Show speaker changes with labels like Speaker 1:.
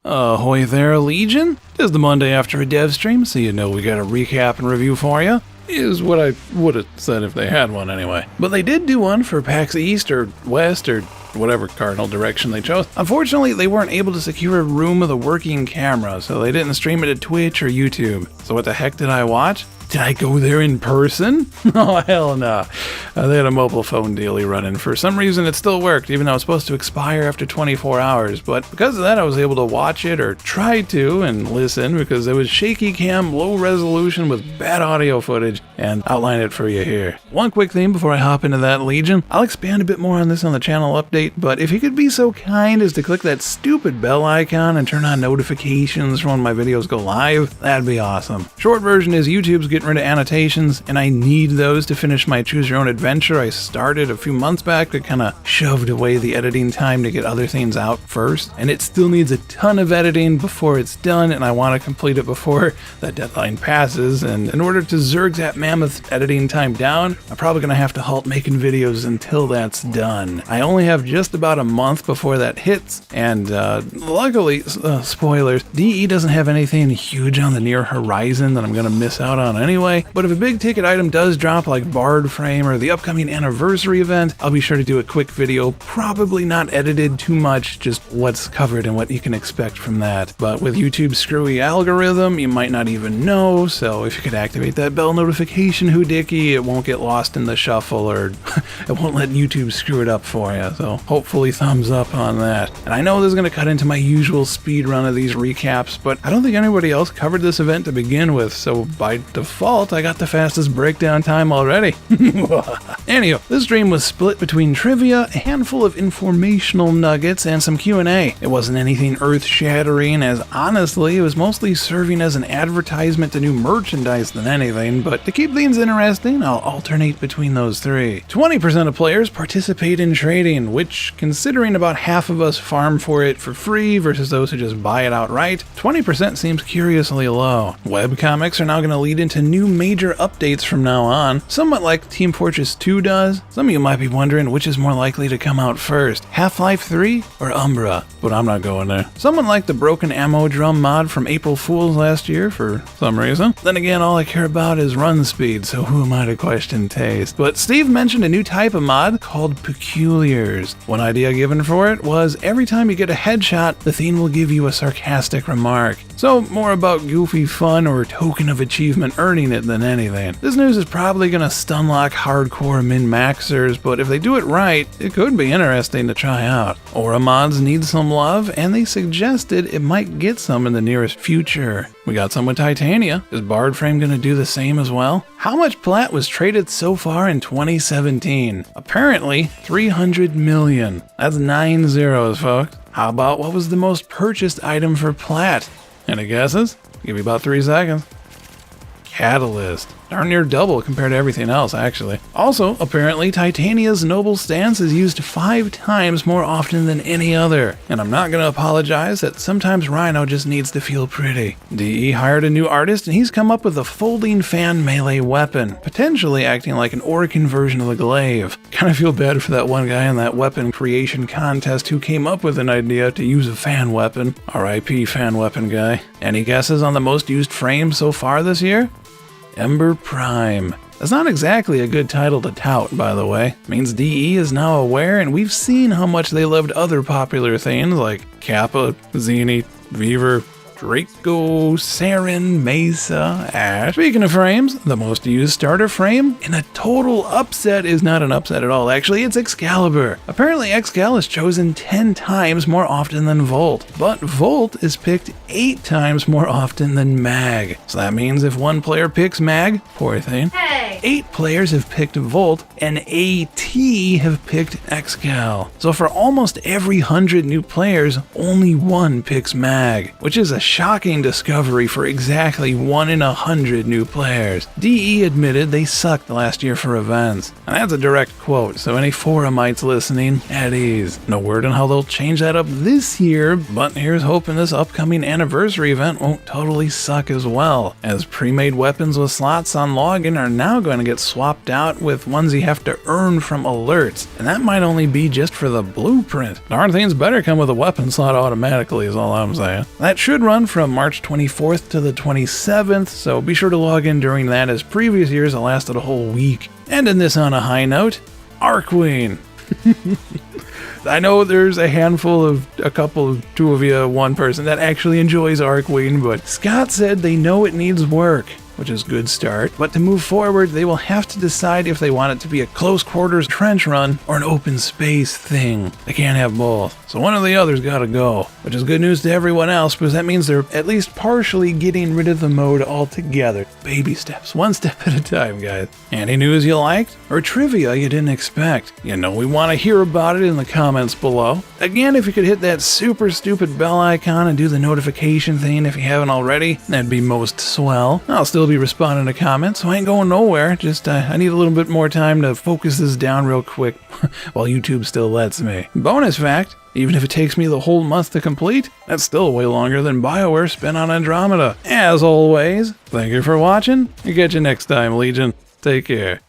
Speaker 1: Ahoy there, Legion. Tis the Monday after a Devstream, so you know we got a recap and review for you. Is what I would have said if they had one anyway. But they did do one for PAX East or West or whatever cardinal direction they chose. Unfortunately, they weren't able to secure a room with a working camera, so they didn't stream it to Twitch or YouTube. So what the heck did I watch? Did I go there in person? Oh, hell no. They had a mobile phone dealie running. For some reason, it still worked, even though it was supposed to expire after 24 hours. But because of that, I was able to watch it, or try to, and listen, because it was shaky cam, low resolution with bad audio footage, and outline it for you here. One quick thing before I hop into that, Legion. I'll expand a bit more on this on the channel update, but if you could be so kind as to click that stupid bell icon and turn on notifications for when my videos go live, that'd be awesome. Short version is YouTube's getting rid of annotations, and I need those to finish my Choose Your Own Adventure I started a few months back, but kind of shoved away the editing time to get other things out first, and it still needs a ton of editing before it's done, and I want to complete it before that deadline passes. And in order to zerg that mammoth editing time down, I'm probably going to have to halt making videos until that's done. I only have just about a month before that hits, and luckily, spoilers, DE doesn't have anything huge on the near horizon that I'm going to miss out on anyway. But if a big ticket item does drop, like Warframe or the upcoming anniversary event, I'll be sure to do a quick video, probably not edited too much, just what's covered and what you can expect from that. But with YouTube's screwy algorithm, you might not even know, so if you could activate that bell notification hoodookie, it won't get lost in the shuffle, or it won't let YouTube screw it up for you. So hopefully thumbs up on that. And I know this is going to cut into my usual speed run of these recaps, but I don't think anybody else covered this event to begin with, so by default, I got the fastest breakdown time already. Anyhow, this stream was split between trivia, a handful of informational nuggets, and some Q&A. It wasn't anything earth-shattering, as honestly, it was mostly serving as an advertisement to new merchandise than anything, but to keep things interesting, I'll alternate between those three. 20% of players participate in trading, which, considering about half of us farm for it for free versus those who just buy it outright, 20% seems curiously low. Webcomics are now going to lead into new major updates from now on, somewhat like Team Fortress 2 does. Some of you might be wondering which is more likely to come out first, Half-Life 3 or Umbra, but I'm not going there. Someone liked the broken ammo drum mod from April Fools last year for some reason. Then again, all I care about is run speed, so who am I to question taste? But Steve mentioned a new type of mod called Peculiars. One idea given for it was every time you get a headshot, the thing will give you a sarcastic remark. So more about goofy fun or token of achievement earning it than anything. This news is probably going to stunlock hardcore min-maxers, but if they do it right, it could be interesting to try out. Aura mods need some love, and they suggested it might get some in the nearest future. We got some with Titania. Is Warframe going to do the same as well? How much plat was traded so far in 2017? Apparently 300 million. That's 9 zeros, folks. How about what was the most purchased item for plat? Any guesses? Give you about 3 seconds. Catalyst. Darn near double compared to everything else, actually. Also, apparently, Titania's noble stance is used 5 times more often than any other. And I'm not going to apologize that sometimes Rhino just needs to feel pretty. DE hired a new artist, and he's come up with a folding fan melee weapon, potentially acting like an Oricon version of the glaive. Kind of feel bad for that one guy in that weapon creation contest who came up with an idea to use a fan weapon. RIP fan weapon guy. Any guesses on the most used frame so far this year? Ember Prime. That's not exactly a good title to tout, by the way. It means DE is now aware, and we've seen how much they loved other popular things like Kappa, Zenith, Weaver, Draco, Saren, Mesa, Ash. Speaking of frames, the most used starter frame in a total upset is not an upset at all. Actually, it's Excalibur. Apparently, Excal is chosen 10 times more often than Volt, but Volt is picked 8 times more often than Mag. So that means if one player picks Mag, poor thing, 8 players have picked Volt, and AT have picked Excal. So for almost every 100 new players, only one picks Mag, which is a shocking discovery for exactly 1 in 100 new players. DE admitted they sucked last year for events. And that's a direct quote, so any forumites listening, at ease. No word on how they'll change that up this year, but here's hoping this upcoming anniversary event won't totally suck as well, as pre-made weapons with slots on login are now going to get swapped out with ones you have to earn from alerts, and that might only be just for the blueprint. Darn things better come with a weapon slot automatically is all I'm saying. That should run from March 24th to the 27th, so be sure to log in during that, as previous years have lasted a whole week. Ending this on a high note, Arkwing. I know there's a handful of, two of you, one person that actually enjoys Arkwing, but Scott said they know it needs work, which is a good start. But to move forward, they will have to decide if they want it to be a close quarters trench run or an open space thing. They can't have both. So one or the other's gotta go, which is good news to everyone else, because that means they're at least partially getting rid of the mode altogether. Baby steps, one step at a time, guys. Any news you liked? Or trivia you didn't expect? You know we want to hear about it in the comments below. Again, if you could hit that super stupid bell icon and do the notification thing if you haven't already, that'd be most swell. I'll still be responding to comments, so I ain't going nowhere. Just I need a little bit more time to focus this down real quick while YouTube still lets me. Bonus fact, even if it takes me the whole month to complete, that's still way longer than BioWare spent on Andromeda. As always, thank you for watching, and catch you next time, Legion. Take care.